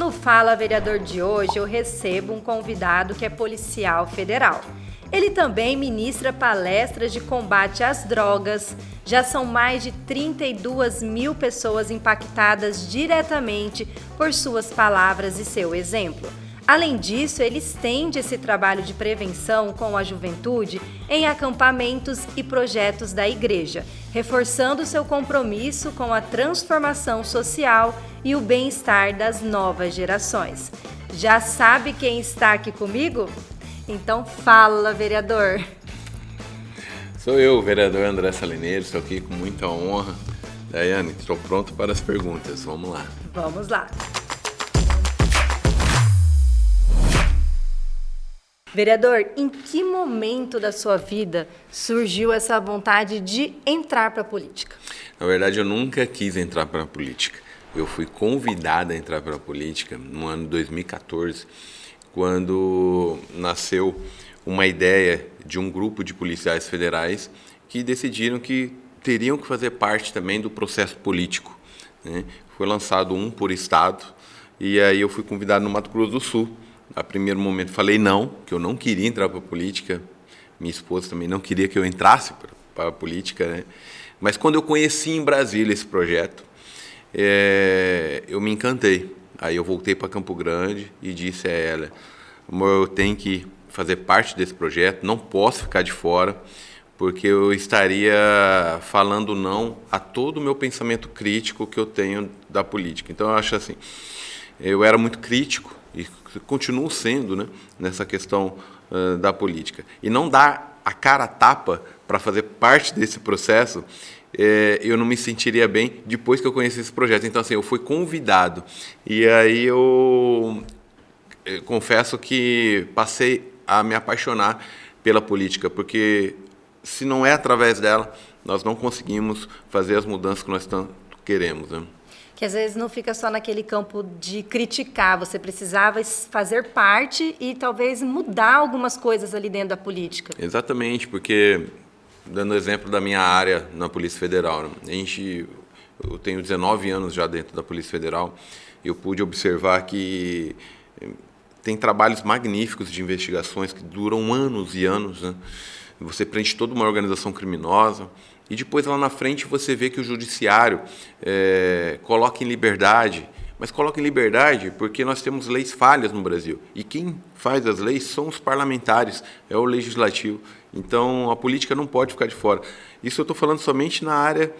No Fala Vereador de hoje, eu recebo um convidado que é policial federal. Ele também ministra palestras de combate às drogas. Já são mais de 32 mil pessoas impactadas diretamente por suas palavras e seu exemplo. Além disso, ele estende esse trabalho de prevenção com a juventude em acampamentos e projetos da igreja, reforçando seu compromisso com a transformação social e o bem-estar das novas gerações. Já sabe quem está aqui comigo? Então fala, vereador. Sou eu, o vereador André Salineiro, estou aqui com muita honra. Daiane, estou pronto para as perguntas, vamos lá. Vamos lá. Vereador, em que momento da sua vida surgiu essa vontade de entrar para a política? Na verdade, eu nunca quis entrar para a política. Eu fui convidado a entrar para a política no ano 2014, quando nasceu uma ideia de um grupo de policiais federais que decidiram que teriam que fazer parte também do processo político, né? Foi lançado um por estado, e aí eu fui convidado no Mato Grosso do Sul. A primeiro momento falei não, que eu não queria entrar para a política. Minha esposa também não queria que eu entrasse para a política, né? Mas quando eu conheci em Brasília esse projeto, eu me encantei. Aí eu voltei para Campo Grande e disse a ela: amor, eu tenho que fazer parte desse projeto, não posso ficar de fora, porque eu estaria falando não a todo o meu pensamento crítico que eu tenho da política. Então eu acho assim, eu era muito crítico, e continuo sendo, né, nessa questão da política. E não dar a cara a tapa para fazer parte desse processo, eu não me sentiria bem depois que eu conheci esse projeto. Então, assim, eu fui convidado. E aí eu confesso que passei a me apaixonar pela política, porque se não é através dela, nós não conseguimos fazer as mudanças que nós tanto queremos, né? Que às vezes não fica só naquele campo de criticar, você precisava fazer parte e talvez mudar algumas coisas ali dentro da política. Exatamente, porque, dando exemplo da minha área na Polícia Federal, né, eu tenho 19 anos já dentro da Polícia Federal, e eu pude observar que tem trabalhos magníficos de investigações que duram anos e anos, né? Você prende toda uma organização criminosa, e depois lá na frente você vê que o judiciário coloca em liberdade, mas coloca em liberdade porque nós temos leis falhas no Brasil. E quem faz as leis são os parlamentares, é o legislativo. Então a política não pode ficar de fora. Isso eu estou falando somente na área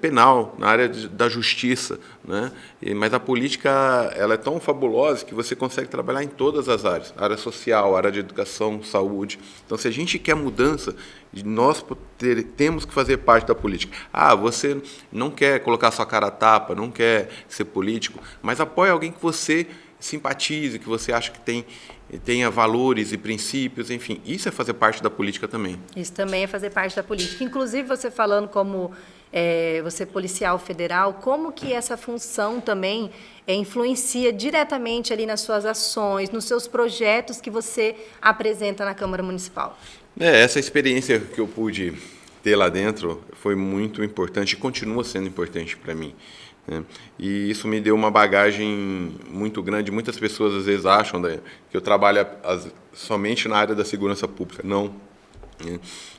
penal, na área da justiça, né? Mas a política ela é tão fabulosa que você consegue trabalhar em todas as áreas, área social, área de educação, saúde. Então, se a gente quer mudança, nós temos que fazer parte da política. Ah, você não quer colocar sua cara a tapa, não quer ser político, mas apoie alguém que você simpatize, que você acha que tenha valores e princípios, enfim, isso é fazer parte da política também. Isso também é fazer parte da política. Inclusive, você falando como você é policial federal, como que essa função também influencia diretamente ali nas suas ações, nos seus projetos que você apresenta na Câmara Municipal? Essa experiência que eu pude ter lá dentro foi muito importante e continua sendo importante para mim, né? E isso me deu uma bagagem muito grande. Muitas pessoas às vezes acham, né, que eu trabalho somente na área da segurança pública. Não.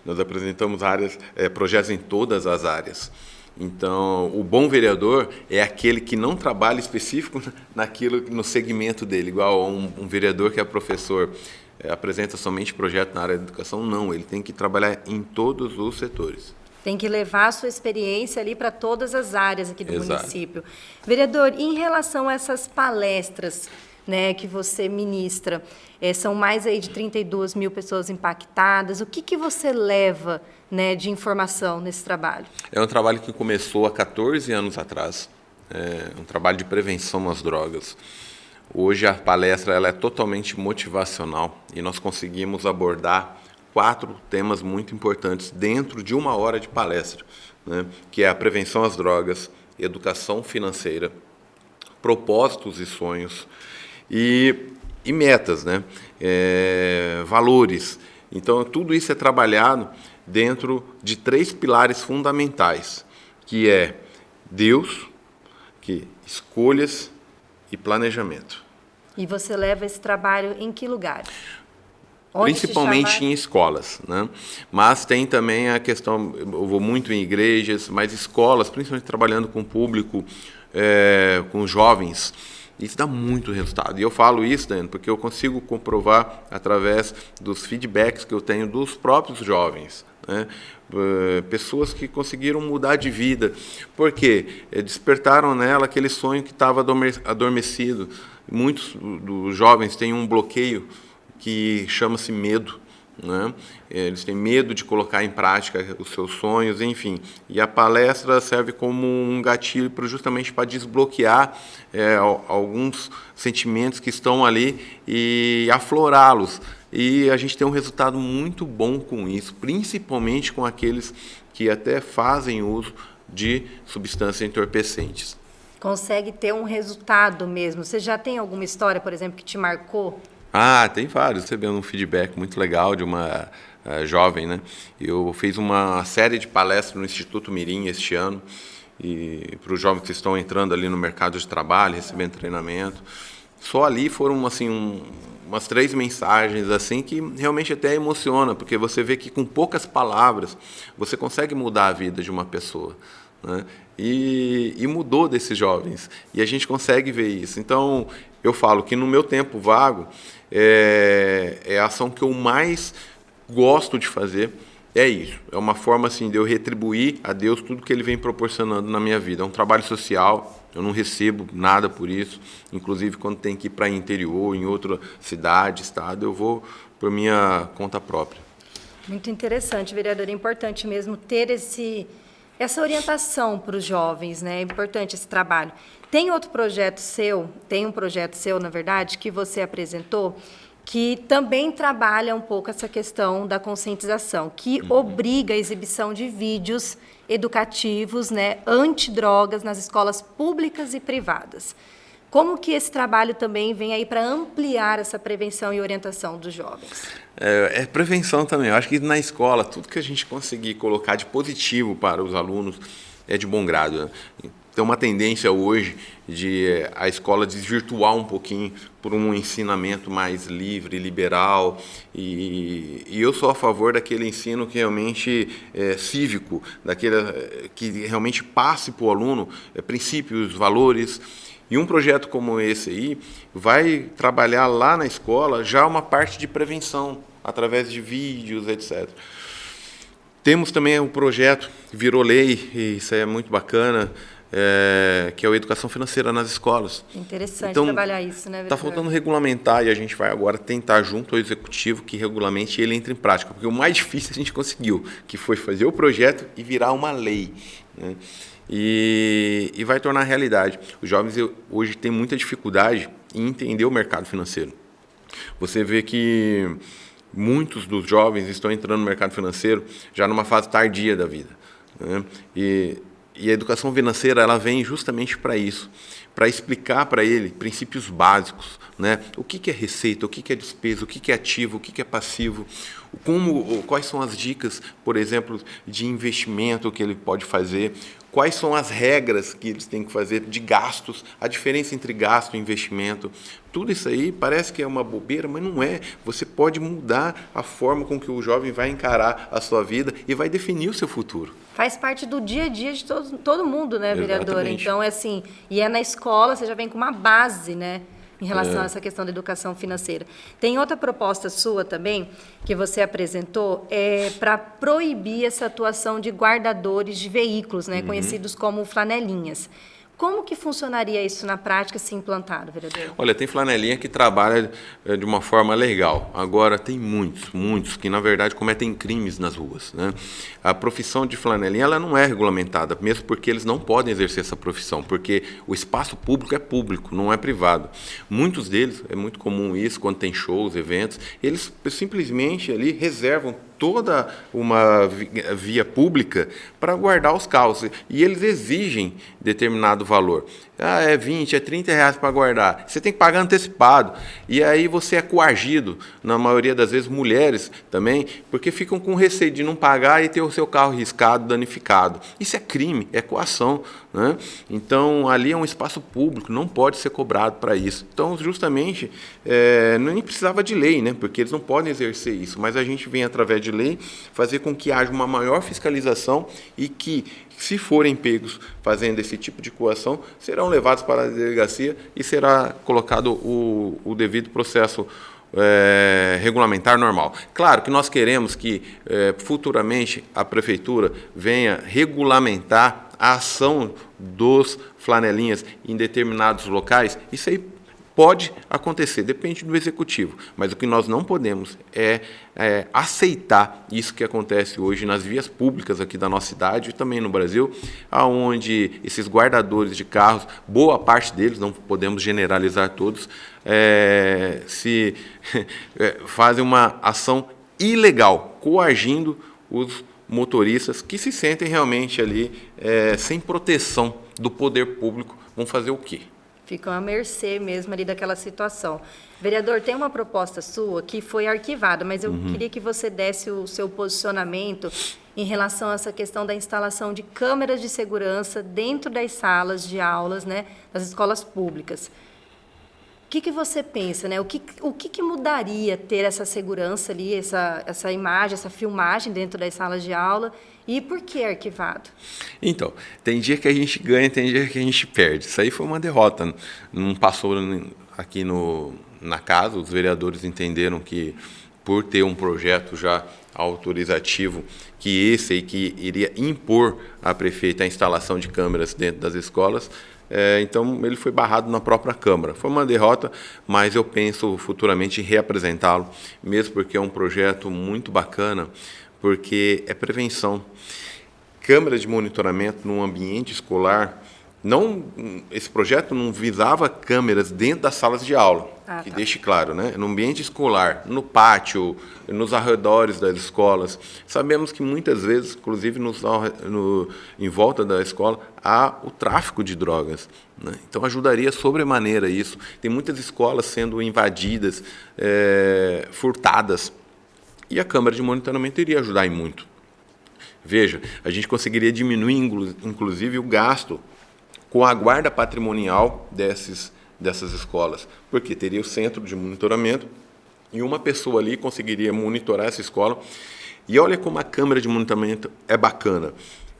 Nós apresentamos projetos em todas as áreas. Então, o bom vereador é aquele que não trabalha específico no segmento dele, igual um vereador que é professor, apresenta somente projeto na área da educação. Não, ele tem que trabalhar em todos os setores. Tem que levar a sua experiência ali para todas as áreas aqui do Exato. município. Vereador, em relação a essas palestras, né, que você ministra, são mais aí de 32 mil pessoas impactadas. O que você leva, né, de informação nesse trabalho? É um trabalho que começou há 14 anos atrás, um trabalho de prevenção às drogas. Hoje a palestra ela é totalmente motivacional e nós conseguimos abordar 4 temas muito importantes dentro de 1 hora de palestra, né, que é a prevenção às drogas, educação financeira, propósitos e sonhos e metas, né, valores. Então, tudo isso é trabalhado dentro de 3 pilares fundamentais, que é Deus, escolhas e planejamento. E você leva esse trabalho em que lugares? Principalmente em escolas, né? Mas tem também a questão, eu vou muito em igrejas, mas escolas, principalmente trabalhando com o público, com jovens, isso dá muito resultado. E eu falo isso, Dani, porque eu consigo comprovar através dos feedbacks que eu tenho dos próprios jovens, né? Pessoas que conseguiram mudar de vida, porque despertaram nela aquele sonho que estava adormecido. Muitos dos jovens têm um bloqueio que chama-se medo, né? Eles têm medo de colocar em prática os seus sonhos, enfim. E a palestra serve como um gatilho justamente para desbloquear alguns sentimentos que estão ali e aflorá-los. E a gente tem um resultado muito bom com isso, principalmente com aqueles que até fazem uso de substâncias entorpecentes. Consegue ter um resultado mesmo. Você já tem alguma história, por exemplo, que te marcou? Tem vários. Recebendo um feedback muito legal de uma jovem, né? Eu fiz uma série de palestras no Instituto Mirim este ano, e para os jovens que estão entrando ali no mercado de trabalho, recebendo treinamento. Só ali foram assim umas 3 mensagens assim que realmente até emociona, porque você vê que com poucas palavras você consegue mudar a vida de uma pessoa, né? E mudou desses jovens, e a gente consegue ver isso. Então, eu falo que no meu tempo vago, é a ação que eu mais gosto de fazer, é isso. É uma forma assim, de eu retribuir a Deus tudo que Ele vem proporcionando na minha vida. É um trabalho social, eu não recebo nada por isso. Inclusive, quando tem que ir para interior, em outra cidade, estado, eu vou por minha conta própria. Muito interessante, vereador. É importante mesmo ter essa orientação para os jovens, né? É importante esse trabalho. Tem um projeto seu, na verdade, que você apresentou, que também trabalha um pouco essa questão da conscientização, que obriga a exibição de vídeos educativos, né, antidrogas nas escolas públicas e privadas. Como que esse trabalho também vem aí para ampliar essa prevenção e orientação dos jovens? Prevenção também. Eu acho que na escola, tudo que a gente conseguir colocar de positivo para os alunos é de bom grado, né? Tem uma tendência hoje de a escola desvirtuar um pouquinho por um ensinamento mais livre, liberal, e eu sou a favor daquele ensino que realmente é cívico, daquele que realmente passe para o aluno princípios, valores. E um projeto como esse aí vai trabalhar lá na escola já uma parte de prevenção, através de vídeos, etc. Temos também um projeto que virou lei, e isso é muito bacana, que é a educação financeira nas escolas. Interessante então, trabalhar isso, né, vereador? Está faltando regulamentar, e a gente vai agora tentar, junto ao executivo, que regulamente ele entre em prática, porque o mais difícil a gente conseguiu, que foi fazer o projeto e virar uma lei, né? E vai tornar realidade. Os jovens hoje têm muita dificuldade em entender o mercado financeiro. Você vê que muitos dos jovens estão entrando no mercado financeiro já numa fase tardia da vida, né? E a educação financeira, ela vem justamente para isso, para explicar para ele princípios básicos, né? O que é receita, o que é despesa, o que é ativo, o que é passivo, quais são as dicas, por exemplo, de investimento que ele pode fazer, quais são as regras que eles têm que fazer de gastos, a diferença entre gasto e investimento. Tudo isso aí parece que é uma bobeira, mas não é. Você pode mudar a forma com que o jovem vai encarar a sua vida e vai definir o seu futuro. Faz parte do dia a dia de todo mundo, né, vereador? Exatamente. Então, é assim, e é na escola, você já vem com uma base, né, em relação a essa questão da educação financeira. Tem outra proposta sua também, que você apresentou, para proibir essa atuação de guardadores de veículos, né, conhecidos como flanelinhas. Como que funcionaria isso na prática, se implantado, vereador? Olha, tem flanelinha que trabalha de uma forma legal. Agora, tem muitos que, na verdade, cometem crimes nas ruas, né? A profissão de flanelinha, ela não é regulamentada, mesmo porque eles não podem exercer essa profissão, porque o espaço público é público, não é privado. Muitos deles, é muito comum isso, quando tem shows, eventos, eles simplesmente ali reservam toda uma via pública para guardar os carros. E eles exigem determinado valor. É 20, é 30 reais para guardar. Você tem que pagar antecipado. E aí você é coagido, na maioria das vezes mulheres também, porque ficam com receio de não pagar e ter o seu carro riscado, danificado. Isso é crime, é coação, né? Então, ali é um espaço público, não pode ser cobrado para isso. Então, justamente, nem precisava de lei, né? Porque eles não podem exercer isso. Mas a gente vem, através de lei, fazer com que haja uma maior fiscalização e que, se forem pegos fazendo esse tipo de coação, serão levados para a delegacia e será colocado o devido processo regulamentar normal. Claro que nós queremos que futuramente a prefeitura venha regulamentar a ação dos flanelinhas em determinados locais. Isso aí pode acontecer, depende do executivo, mas o que nós não podemos é aceitar isso que acontece hoje nas vias públicas aqui da nossa cidade e também no Brasil, onde esses guardadores de carros, boa parte deles, não podemos generalizar todos, fazem uma ação ilegal, coagindo os motoristas que se sentem realmente ali sem proteção do poder público. Vão fazer o quê? Ficam à mercê mesmo ali daquela situação. Vereador, tem uma proposta sua que foi arquivada, mas eu queria que você desse o seu posicionamento em relação a essa questão da instalação de câmeras de segurança dentro das salas de aulas, né, das escolas públicas. O que você pensa, né? O que mudaria ter essa segurança ali, essa imagem, essa filmagem dentro das salas de aula? E por que arquivado? Então, tem dia que a gente ganha, tem dia que a gente perde. Isso aí foi uma derrota. Não passou aqui na casa, os vereadores entenderam que, por ter um projeto já autorizativo, que esse aí que iria impor à prefeita a instalação de câmeras dentro das escolas, então ele foi barrado na própria Câmara. Foi uma derrota, mas eu penso futuramente em reapresentá-lo, mesmo porque é um projeto muito bacana, porque é prevenção. Câmera de monitoramento no ambiente escolar, esse projeto não visava câmeras dentro das salas de aula, que deixe claro, né? No ambiente escolar, no pátio, nos arredores das escolas. Sabemos que muitas vezes, inclusive em volta da escola, há o tráfico de drogas, né? Então ajudaria sobremaneira isso. Tem muitas escolas sendo invadidas, furtadas, e a câmera de monitoramento iria ajudar em muito. Veja, a gente conseguiria diminuir, inclusive, o gasto com a guarda patrimonial dessas escolas, porque teria o centro de monitoramento e uma pessoa ali conseguiria monitorar essa escola. E olha como a câmera de monitoramento é bacana.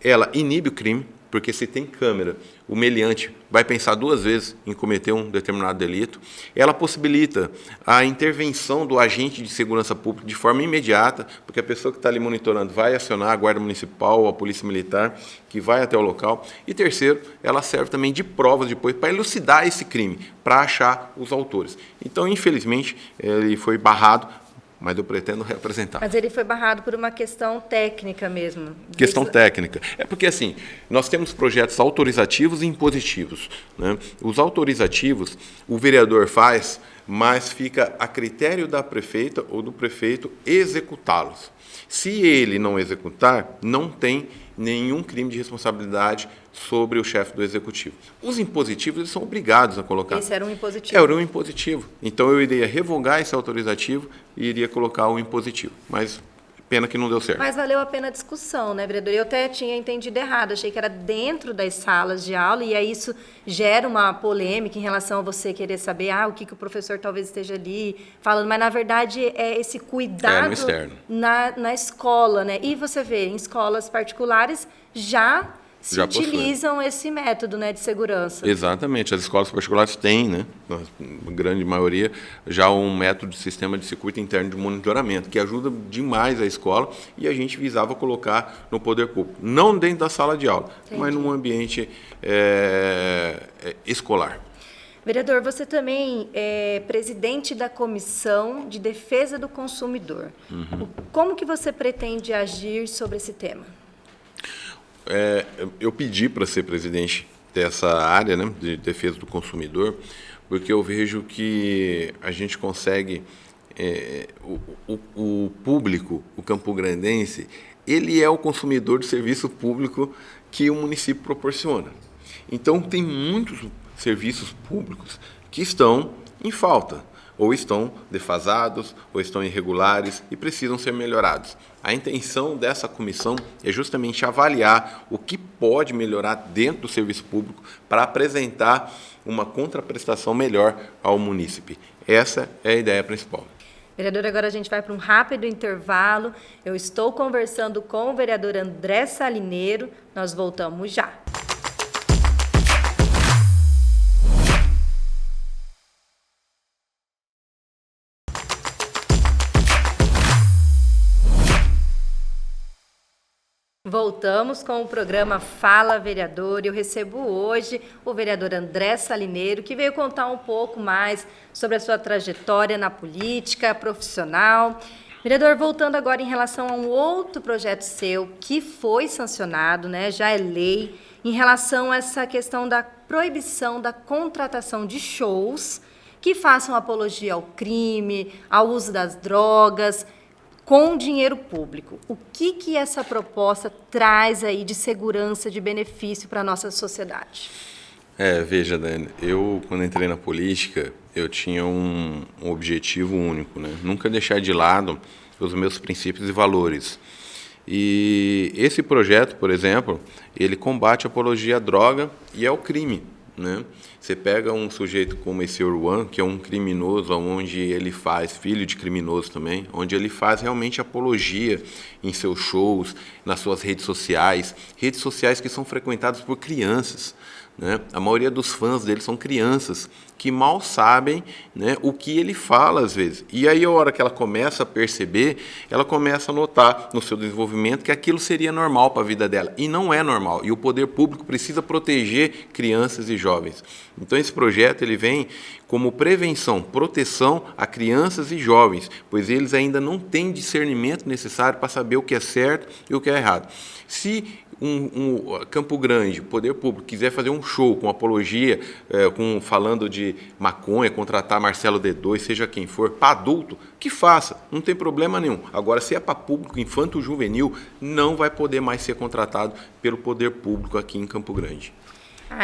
Ela inibe o crime, porque se tem câmera, o meliante vai pensar duas vezes em cometer um determinado delito. Ela possibilita a intervenção do agente de segurança pública de forma imediata, porque a pessoa que está ali monitorando vai acionar a Guarda Municipal ou a Polícia Militar, que vai até o local. E terceiro, ela serve também de provas depois para elucidar esse crime, para achar os autores. Então, infelizmente, ele foi barrado, mas eu pretendo reapresentar. Mas ele foi barrado por uma questão técnica mesmo. Questão técnica. É porque, assim, nós temos projetos autorizativos e impositivos, né? Os autorizativos, o vereador faz, mas fica a critério da prefeita ou do prefeito executá-los. Se ele não executar, não tem nenhum crime de responsabilidade sobre o chefe do executivo. Os impositivos, eles são obrigados a colocar. Esse era um impositivo. Era um impositivo. Então, eu iria revogar esse autorizativo e iria colocar o impositivo. Mas, pena que não deu certo. Mas valeu a pena a discussão, né, vereador? Eu até tinha entendido errado. Achei que era dentro das salas de aula e aí isso gera uma polêmica em relação a você querer saber o que o professor talvez esteja ali falando. Mas, na verdade, é esse cuidado na escola, né? E você vê, em escolas particulares já utilizam esse método, né, de segurança. Exatamente. As escolas particulares têm, né, na grande maioria, já um método de sistema de circuito interno de monitoramento, que ajuda demais a escola e a gente visava colocar no poder público. Não dentro da sala de aula, mas num ambiente escolar. Vereador, você também é presidente da Comissão de Defesa do Consumidor. Como que você pretende agir sobre esse tema? Eu pedi para ser presidente dessa área, né, de defesa do consumidor, porque eu vejo que a gente consegue o público, o campograndense, ele é o consumidor do serviço público que o município proporciona. Então, tem muitos serviços públicos que estão em falta, ou estão defasados, ou estão irregulares e precisam ser melhorados. A intenção dessa comissão é justamente avaliar o que pode melhorar dentro do serviço público para apresentar uma contraprestação melhor ao munícipe. Essa é a ideia principal. Vereador, agora a gente vai para um rápido intervalo. Eu estou conversando com o vereador André Salineiro. Nós voltamos já. Voltamos com o programa Fala Vereador. Eu recebo hoje o vereador André Salineiro, que veio contar um pouco mais sobre a sua trajetória na política profissional. Vereador, voltando agora em relação a um outro projeto seu que foi sancionado, né, já é lei, em relação a essa questão da proibição da contratação de shows que façam apologia ao crime, ao uso das drogas, com dinheiro público. O que essa proposta traz aí de segurança, de benefício para a nossa sociedade? Veja, Dani, eu, quando entrei na política, eu tinha um objetivo único, né? Nunca deixar de lado os meus princípios e valores. E esse projeto, por exemplo, ele combate a apologia à droga e ao crime, né? Você pega um sujeito como esse Orwan, que é um criminoso, onde ele faz, filho de criminoso também, onde ele faz realmente apologia em seus shows, nas suas redes sociais que são frequentadas por crianças, né? A maioria dos fãs dele são crianças que mal sabem, né, o que ele fala às vezes. E aí, a hora que ela começa a perceber, ela começa a notar no seu desenvolvimento que aquilo seria normal para a vida dela. E não é normal. E o poder público precisa proteger crianças e jovens. Então, esse projeto ele vem como prevenção, proteção a crianças e jovens, pois eles ainda não têm discernimento necessário para saber o que é certo e o que é errado. Se Campo Grande, poder público, quiser fazer um show com apologia, falando de maconha, contratar Marcelo D2, seja quem for, para adulto, que faça, não tem problema nenhum. Agora, se é para público infanto-juvenil, não vai poder mais ser contratado pelo poder público aqui em Campo Grande.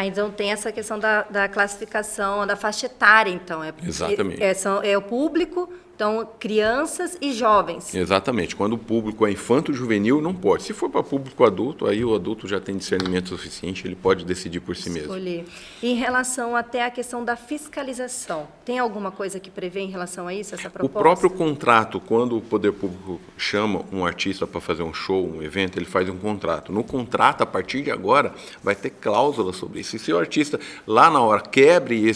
Então tem essa questão da classificação, da faixa etária, então. Exatamente. É o público, então, crianças e jovens. Exatamente. Quando o público é infanto-juvenil, não pode. Se for para público adulto, aí o adulto já tem discernimento suficiente, ele pode decidir por si mesmo. Escolher. Em relação até à questão da fiscalização, tem alguma coisa que prevê em relação a isso, essa proposta? O próprio contrato, quando o poder público chama um artista para fazer um show, um evento, ele faz um contrato. No contrato, a partir de agora, vai ter cláusula sobre isso. E se o artista, lá na hora, quebre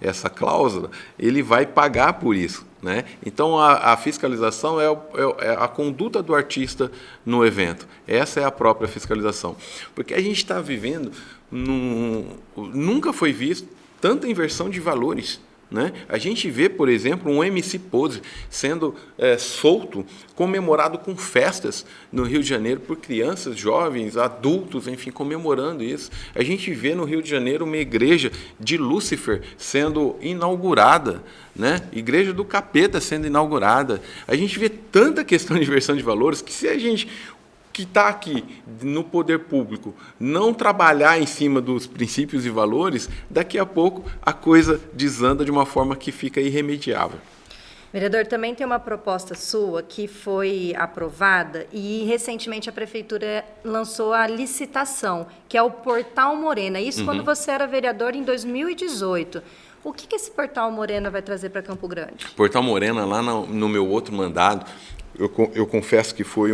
essa cláusula, ele vai pagar por isso, né? Então, a fiscalização é a conduta do artista no evento. Essa é a própria fiscalização. Porque a gente está vivendo, nunca foi visto tanta inversão de valores, né? A gente vê, por exemplo, um MC Pose sendo solto, comemorado com festas no Rio de Janeiro por crianças, jovens, adultos, enfim, comemorando isso. A gente vê no Rio de Janeiro uma igreja de Lúcifer sendo inaugurada, né? Igreja do Capeta sendo inaugurada. A gente vê tanta questão de inversão de valores que, se a gente que está aqui no poder público não trabalhar em cima dos princípios e valores, daqui a pouco a coisa desanda de uma forma que fica irremediável. Vereador, também tem uma proposta sua que foi aprovada e recentemente a Prefeitura lançou a licitação, que é o Portal Morena. Isso quando você era vereador em 2018. O que esse Portal Morena vai trazer para Campo Grande? Portal Morena, lá no meu outro mandato, eu confesso que foi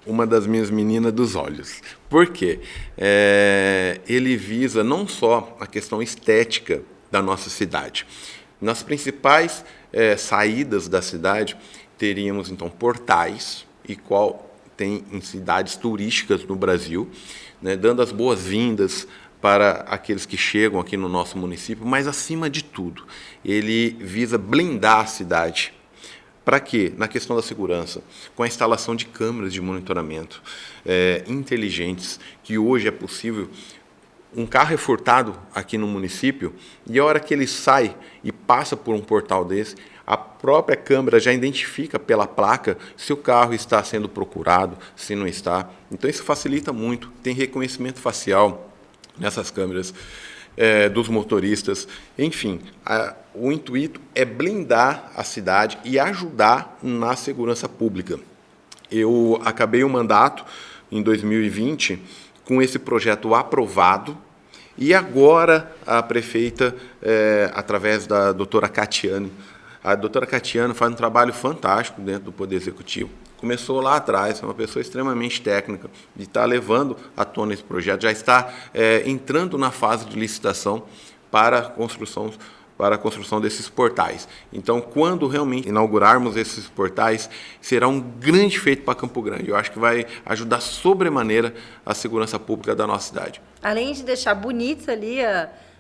uma das minhas meninas dos olhos. Por quê? Ele visa não só a questão estética da nossa cidade. Nas principais saídas da cidade, teríamos, então, portais, e qual tem em cidades turísticas no Brasil, né, dando as boas-vindas para aqueles que chegam aqui no nosso município, mas, acima de tudo, ele visa blindar a cidade. Para quê? Na questão da segurança, com a instalação de câmeras de monitoramento inteligentes, que hoje é possível um carro é furtado aqui no município e a hora que ele sai e passa por um portal desse, a própria câmera já identifica pela placa se o carro está sendo procurado, se não está. Então isso facilita muito. Tem reconhecimento facial nessas câmeras dos motoristas. Enfim, o intuito é blindar a cidade e ajudar na segurança pública. Eu acabei o mandato em 2020 com esse projeto aprovado, e agora a prefeita, através da doutora Catiane, a doutora Catiane faz um trabalho fantástico dentro do Poder Executivo. Começou lá atrás, é uma pessoa extremamente técnica, de estar levando à tona esse projeto, já está entrando na fase de licitação para a construção desses portais. Então, quando realmente inaugurarmos esses portais, será um grande feito para Campo Grande. Eu acho que vai ajudar sobremaneira a segurança pública da nossa cidade. Além de deixar bonita ali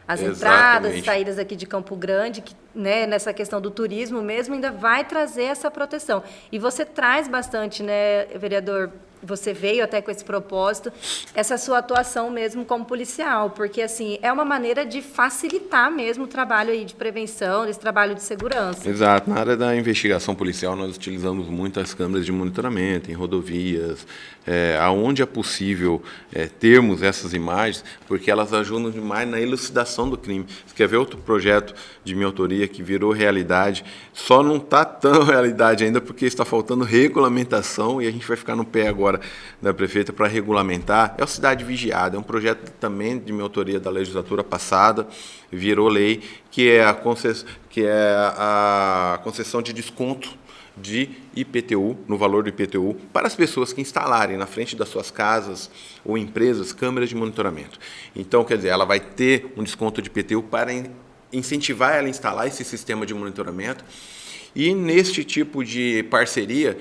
as Exatamente. entradas e saídas aqui de Campo Grande, que, né, nessa questão do turismo mesmo, ainda vai trazer essa proteção. E você traz bastante, né, vereador? Você veio até com esse propósito, essa sua atuação mesmo como policial, porque assim, é uma maneira de facilitar mesmo o trabalho aí de prevenção, esse trabalho de segurança. Exato. Na área da investigação policial, nós utilizamos muito as câmeras de monitoramento em rodovias, aonde é possível termos essas imagens, porque elas ajudam demais na elucidação do crime. Você quer ver outro projeto de minha autoria que virou realidade, só não está tão realidade ainda porque está faltando regulamentação, e a gente vai ficar no pé agora da prefeita para regulamentar. É o Cidade Vigiada, é um projeto também de minha autoria da legislatura passada, virou lei, que é a concessão de desconto de IPTU, no valor do IPTU, para as pessoas que instalarem na frente das suas casas ou empresas câmeras de monitoramento. Então, quer dizer, ela vai ter um desconto de IPTU para incentivar ela a instalar esse sistema de monitoramento, e neste tipo de parceria,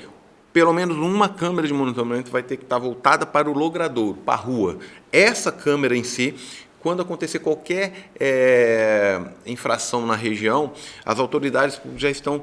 pelo menos uma câmera de monitoramento vai ter que estar voltada para o logradouro, para a rua. Essa câmera em si, quando acontecer qualquer infração na região, as autoridades já estão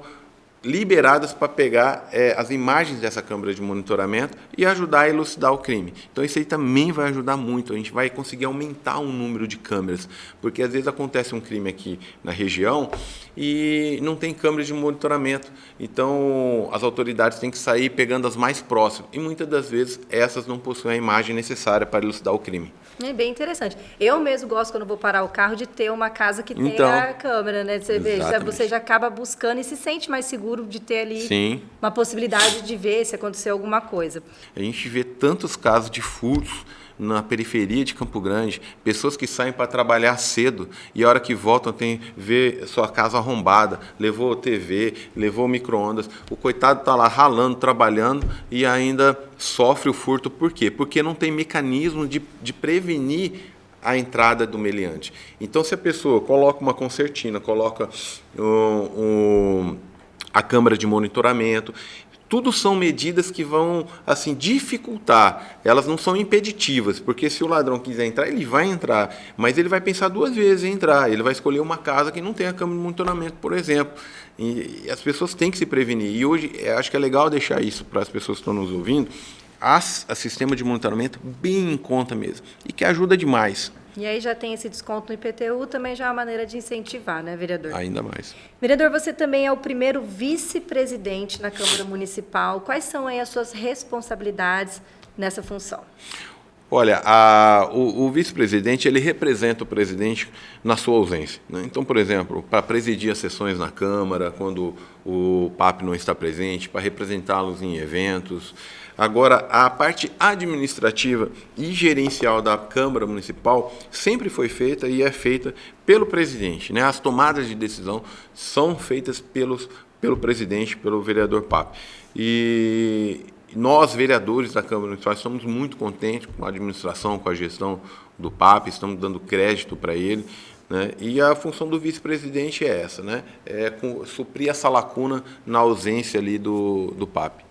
liberadas para pegar as imagens dessa câmera de monitoramento e ajudar a elucidar o crime. Então isso aí também vai ajudar muito, a gente vai conseguir aumentar o número de câmeras, porque às vezes acontece um crime aqui na região e não tem câmeras de monitoramento, então as autoridades têm que sair pegando as mais próximas, e muitas das vezes essas não possuem a imagem necessária para elucidar o crime. É bem interessante. Eu mesmo gosto, quando vou parar o carro, de ter uma casa que tenha a câmera, né? Você já acaba buscando e se sente mais seguro de ter ali Sim. uma possibilidade de ver se acontecer alguma coisa. A gente vê tantos casos de furtos na periferia de Campo Grande, pessoas que saem para trabalhar cedo e a hora que voltam vê sua casa arrombada, levou TV, levou micro-ondas, o coitado está lá ralando, trabalhando e ainda sofre o furto. Por quê? Porque não tem mecanismo de prevenir a entrada do meliante. Então, se a pessoa coloca uma concertina, coloca a câmera de monitoramento, tudo são medidas que vão assim dificultar, elas não são impeditivas, porque se o ladrão quiser entrar, ele vai entrar, mas ele vai pensar duas vezes em entrar, ele vai escolher uma casa que não tem a câmera de monitoramento, por exemplo, e as pessoas têm que se prevenir, e hoje acho que é legal deixar isso para as pessoas que estão nos ouvindo, a sistema de monitoramento bem em conta mesmo, e que ajuda demais. E aí já tem esse desconto no IPTU, também já é uma maneira de incentivar, né, vereador? Ainda mais. Vereador, você também é o primeiro vice-presidente na Câmara Municipal. Quais são aí as suas responsabilidades nessa função? Olha, o vice-presidente, ele representa o presidente na sua ausência, né? Então, por exemplo, para presidir as sessões na Câmara, quando o PAP não está presente, para representá-los em eventos. Agora, a parte administrativa e gerencial da Câmara Municipal sempre foi feita e é feita pelo presidente, né? As tomadas de decisão são feitas pelo presidente, pelo vereador PAP. E nós, vereadores da Câmara Municipal, estamos muito contentes com a administração, com a gestão do PAP, estamos dando crédito para ele, né? E a função do vice-presidente é essa, né? Suprir essa lacuna na ausência ali do PAP.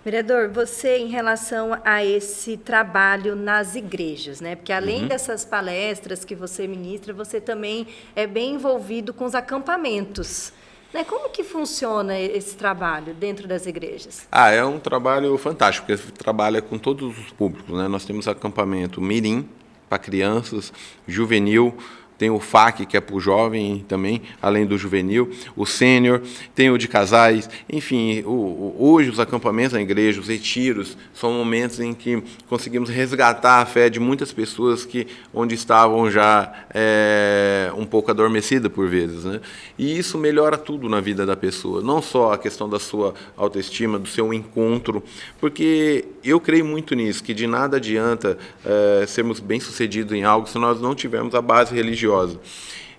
Vereador, você, em relação a esse trabalho nas igrejas, né? Porque além dessas palestras que você ministra, você também é bem envolvido com os acampamentos, né? Como que funciona esse trabalho dentro das igrejas? É um trabalho fantástico, porque trabalha com todos os públicos, né? Nós temos acampamento mirim, para crianças, juvenil, tem o FAC, que é para o jovem também, além do juvenil, o sênior, tem o de casais, enfim, hoje os acampamentos na igreja, os retiros, são momentos em que conseguimos resgatar a fé de muitas pessoas que onde estavam já um pouco adormecidas por vezes, né? E isso melhora tudo na vida da pessoa, não só a questão da sua autoestima, do seu encontro, porque eu creio muito nisso, que de nada adianta sermos bem-sucedidos em algo se nós não tivermos a base religiosa.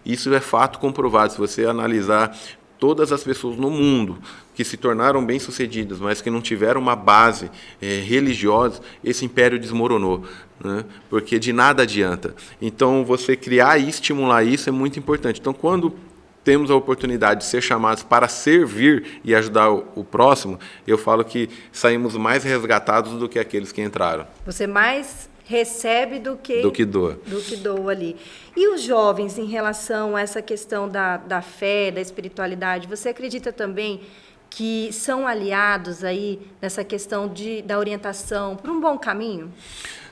Isso é fato comprovado. Se você analisar todas as pessoas no mundo que se tornaram bem-sucedidas, mas que não tiveram uma base religiosa, esse império desmoronou, né? Porque de nada adianta. Então, você criar e estimular isso é muito importante. Então, quando temos a oportunidade de ser chamados para servir e ajudar o próximo, eu falo que saímos mais resgatados do que aqueles que entraram. Você mais recebe do que doa. Do que doa ali. E os jovens, em relação a essa questão da fé, da espiritualidade, você acredita também que são aliados aí nessa questão da orientação para um bom caminho?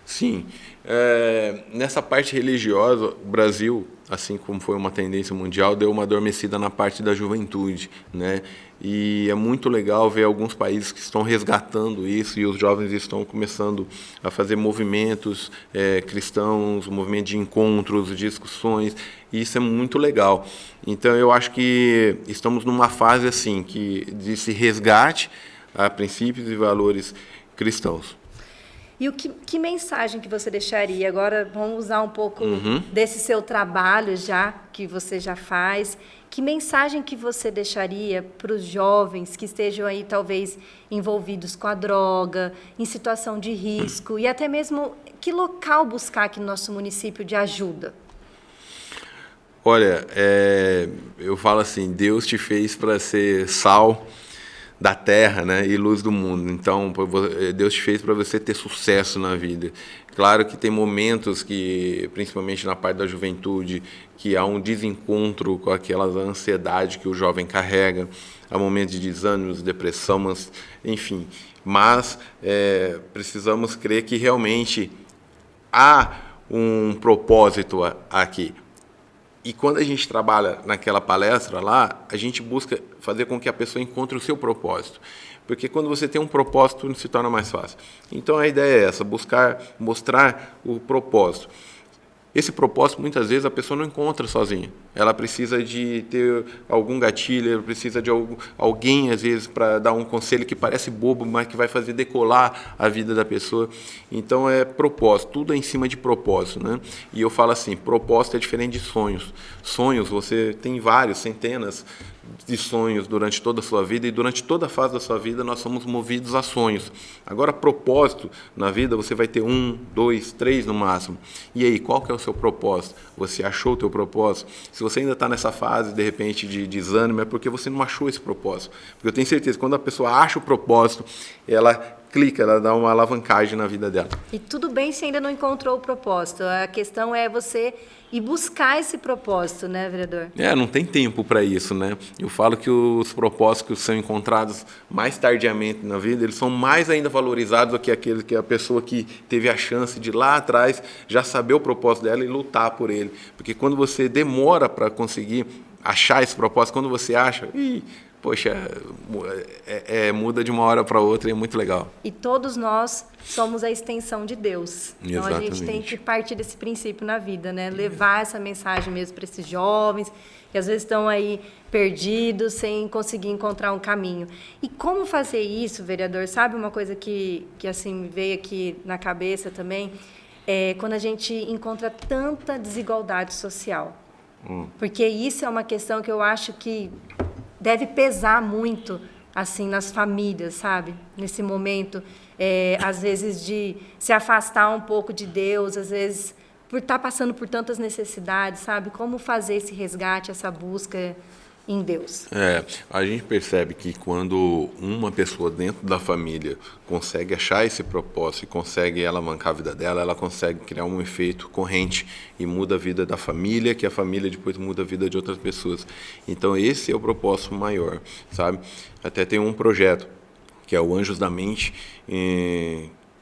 Sim. Nessa parte religiosa, o Brasil, assim como foi uma tendência mundial, deu uma adormecida na parte da juventude, né? E é muito legal ver alguns países que estão resgatando isso e os jovens estão começando a fazer movimentos cristãos, movimento de encontros, discussões, e isso é muito legal. Então eu acho que estamos numa fase assim de se resgate a princípios e valores cristãos. E que mensagem que você deixaria? Agora vamos usar um pouco desse seu trabalho que você já faz. Que mensagem que você deixaria para os jovens que estejam aí talvez envolvidos com a droga, em situação de risco, e até mesmo que local buscar aqui no nosso município de ajuda? Olha, eu falo assim, Deus te fez para ser sal da terra, né, e luz do mundo. Então, Deus te fez para você ter sucesso na vida. Claro que tem momentos que, principalmente na parte da juventude, que há um desencontro com aquela ansiedade que o jovem carrega, há momentos de desânimo, depressão, enfim. Mas precisamos crer que realmente há um propósito aqui. E quando a gente trabalha naquela palestra lá, a gente busca fazer com que a pessoa encontre o seu propósito. Porque quando você tem um propósito, tudo se torna mais fácil. Então a ideia é essa, buscar mostrar o propósito. Esse propósito, muitas vezes, a pessoa não encontra sozinha. Ela precisa de ter algum gatilho, ela precisa de alguém, às vezes, para dar um conselho que parece bobo, mas que vai fazer decolar a vida da pessoa. Então, é propósito, tudo é em cima de propósito, né? E eu falo assim, propósito é diferente de sonhos. Sonhos, você tem vários, centenas de sonhos durante toda a sua vida, e durante toda a fase da sua vida nós somos movidos a sonhos. Agora, propósito na vida, você vai ter 1, 2, 3 no máximo. E aí, qual que é o seu propósito? Você achou o teu propósito? Se você ainda está nessa fase, de repente, de desânimo, é porque você não achou esse propósito. Porque eu tenho certeza que quando a pessoa acha o propósito, ela clica, ela dá uma alavancagem na vida dela. E tudo bem se ainda não encontrou o propósito. A questão é você ir buscar esse propósito, né, vereador? Não tem tempo para isso, né? Eu falo que os propósitos que são encontrados mais tardiamente na vida, eles são mais ainda valorizados do que aquele que a pessoa que teve a chance de lá atrás já saber o propósito dela e lutar por ele. Porque quando você demora para conseguir achar esse propósito, quando você acha, poxa, muda de uma hora para outra e é muito legal. E todos nós somos a extensão de Deus. Exatamente. Então a gente tem que partir desse princípio na vida, né? Levar essa mensagem mesmo para esses jovens que às vezes estão aí perdidos, sem conseguir encontrar um caminho. E como fazer isso, vereador? Sabe uma coisa que assim me veio aqui na cabeça também? É quando a gente encontra tanta desigualdade social. Porque isso é uma questão que eu acho que deve pesar muito, assim, nas famílias, sabe? Nesse momento, às vezes, de se afastar um pouco de Deus, às vezes, por estar passando por tantas necessidades, sabe? Como fazer esse resgate, essa busca em Deus? A gente percebe que quando uma pessoa dentro da família consegue achar esse propósito e consegue alavancar a vida dela, ela consegue criar um efeito corrente e muda a vida da família, que a família depois muda a vida de outras pessoas. Então esse é o propósito maior, sabe? Até tem um projeto, que é o Anjos da Mente,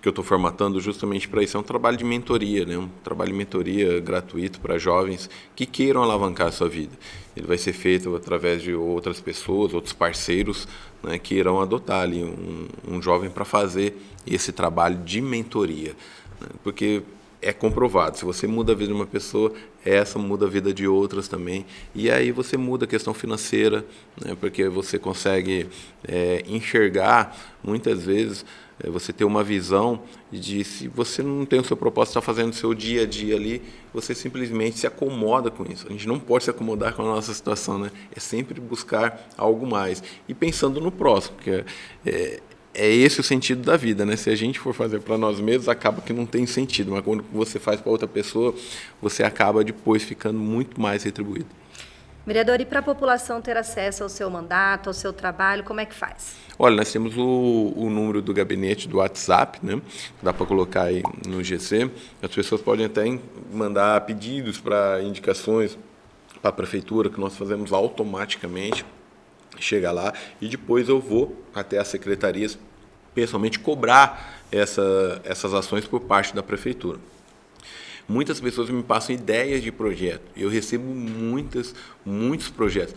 que eu estou formatando justamente para isso, é um trabalho de mentoria, né? Um trabalho de mentoria gratuito para jovens que queiram alavancar a sua vida. Ele vai ser feito através de outras pessoas, outros parceiros, né, que irão adotar ali um jovem para fazer esse trabalho de mentoria, né? Porque é comprovado, se você muda a vida de uma pessoa, essa muda a vida de outras também. E aí você muda a questão financeira, né? Porque você consegue enxergar, muitas vezes, você ter uma visão de, se você não tem o seu propósito, está fazendo o seu dia a dia ali, você simplesmente se acomoda com isso. A gente não pode se acomodar com a nossa situação, né? É sempre buscar algo mais. E pensando no próximo, porque é esse o sentido da vida, né? Se a gente for fazer para nós mesmos, acaba que não tem sentido. Mas quando você faz para outra pessoa, você acaba depois ficando muito mais retribuído. Vereador, e para a população ter acesso ao seu mandato, ao seu trabalho, como é que faz? Olha, nós temos o número do gabinete do WhatsApp, né? Dá para colocar aí no GC. As pessoas podem até mandar pedidos para indicações para a prefeitura, que nós fazemos automaticamente. Chega lá e depois eu vou até as secretarias pessoalmente cobrar essas ações por parte da prefeitura. Muitas pessoas me passam ideias de projeto. Eu recebo muitos projetos.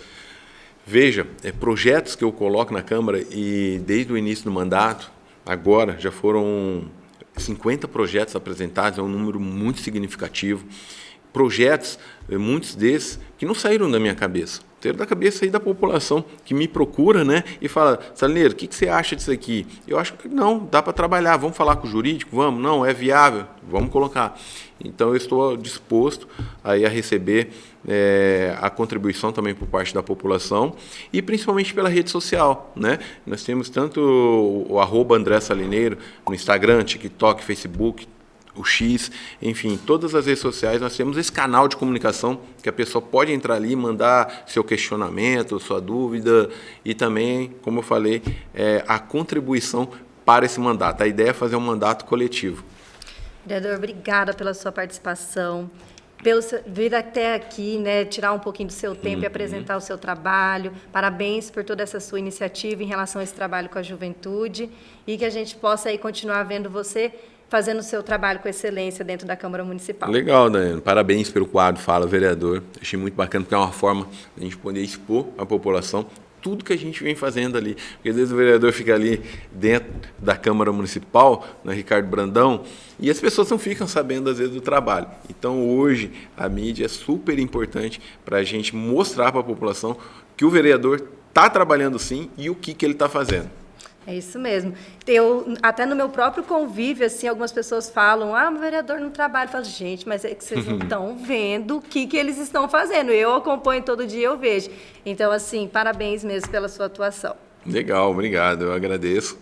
Veja, projetos que eu coloco na Câmara e desde o início do mandato, agora já foram 50 projetos apresentados, é um número muito significativo. Projetos, muitos desses, que não saíram da minha cabeça. Saíram da cabeça aí da população que me procura, né? E fala, Salineiro, o que você acha disso aqui? Eu acho que não, dá para trabalhar, vamos falar com o jurídico? Vamos, não, é viável, vamos colocar. Então eu estou disposto aí a receber a contribuição também por parte da população e principalmente pela rede social, né? Nós temos tanto o @André Salineiro no Instagram, TikTok, Facebook, o X, enfim, todas as redes sociais, nós temos esse canal de comunicação que a pessoa pode entrar ali, mandar seu questionamento, sua dúvida e também, como eu falei, a contribuição para esse mandato. A ideia é fazer um mandato coletivo. Vereador, obrigada pela sua participação, pelo vir até aqui, né, tirar um pouquinho do seu tempo e apresentar o seu trabalho. Parabéns por toda essa sua iniciativa em relação a esse trabalho com a juventude e que a gente possa aí continuar vendo você fazendo o seu trabalho com excelência dentro da Câmara Municipal. Legal, Daiane. Parabéns pelo quadro Fala Vereador. Achei muito bacana, porque é uma forma de a gente poder expor à população tudo que a gente vem fazendo ali. Porque às vezes o vereador fica ali dentro da Câmara Municipal, na Ricardo Brandão, e as pessoas não ficam sabendo, às vezes, do trabalho. Então, hoje, a mídia é super importante para a gente mostrar para a população que o vereador está trabalhando sim e o que ele está fazendo. É isso mesmo. Até no meu próprio convívio, assim, algumas pessoas falam, o vereador não trabalha. Eu falo, gente, mas é que vocês não estão vendo o que eles estão fazendo. Eu acompanho todo dia, eu vejo. Então, assim, parabéns mesmo pela sua atuação. Legal, obrigado, eu agradeço.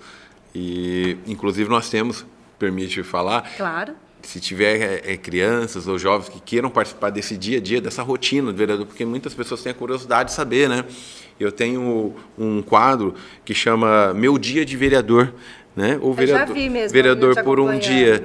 E, inclusive, nós temos, permite falar? Claro. Se tiver crianças ou jovens que queiram participar desse dia a dia, dessa rotina do vereador, porque muitas pessoas têm a curiosidade de saber, né? Eu tenho um quadro que chama Meu Dia de Vereador, né? O vereador, já vi mesmo, vereador por um dia.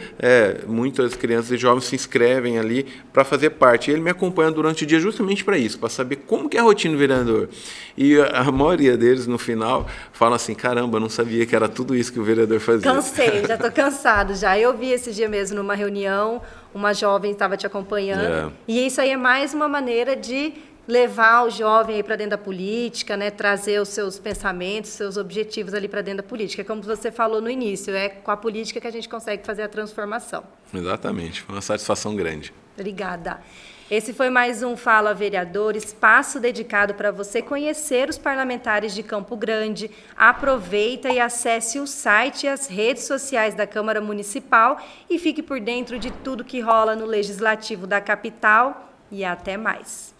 Muitas crianças e jovens se inscrevem ali para fazer parte. E ele me acompanha durante o dia justamente para isso, para saber como que é a rotina do vereador. E a maioria deles, no final, fala assim, caramba, eu não sabia que era tudo isso que o vereador fazia. Cansei, já estou cansado já. Eu vi esse dia mesmo numa reunião, uma jovem estava te acompanhando. E isso aí é mais uma maneira de levar o jovem para dentro da política, né, trazer os seus pensamentos, seus objetivos ali para dentro da política. Como você falou no início, é com a política que a gente consegue fazer a transformação. Exatamente, foi uma satisfação grande. Obrigada. Esse foi mais um Fala Vereador, espaço dedicado para você conhecer os parlamentares de Campo Grande. Aproveita e acesse o site e as redes sociais da Câmara Municipal e fique por dentro de tudo que rola no Legislativo da capital. E até mais.